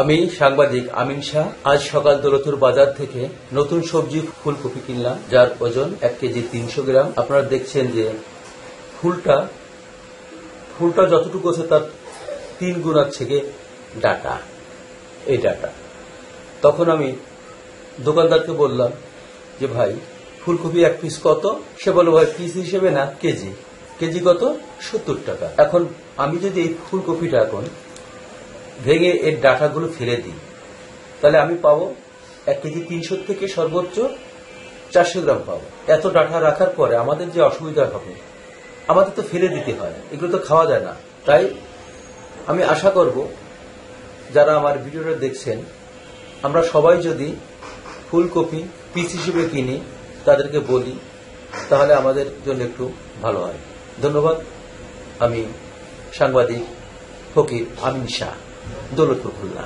আমি সাংবাদিক আমিন শাহ। আজ সকাল দৌলতপুর বাজার থেকে নতুন সবজি ফুলকপি কিনলাম, যার ওজন 1 কেজি 300 গ্রাম। আপনারা দেখছেন যে ফুলটা যতটুকু আছে তার 3 গুণ থেকে ডাটা, এই ডাটা। তখন আমি দোকানদারকে বললাম যে ভাই, ফুলকপি 1 পিস কত? সে বলল ভাই পিস হিসেবে না, কেজি। কেজি কত? 70 টাকা। এখন আমি যদি এই ফুলকপিটা এখন ভেঙে এর ডাটাগুলো ফেলে দিই, তাহলে আমি পাবো 1 কেজি 300 থেকে সর্বোচ্চ 400 গ্রাম পাবো। এত ডাটা রাখার পরে আমাদের যে অসুবিধা হবে, আমাদের তো ফেলে দিতে হয়, এগুলো তো খাওয়া যায় না। তাই আমি আশা করব যারা আমার ভিডিওটা দেখছেন, আমরা সবাই যদি ফুলকপি পিস হিসেবে কিনি, তাদেরকে বলি, তাহলে আমাদের জন্য একটু ভালো হয়। ধন্যবাদ। আমি সাংবাদিক ফকির আমিন শাহ, দৌলতপুর, খুলনা।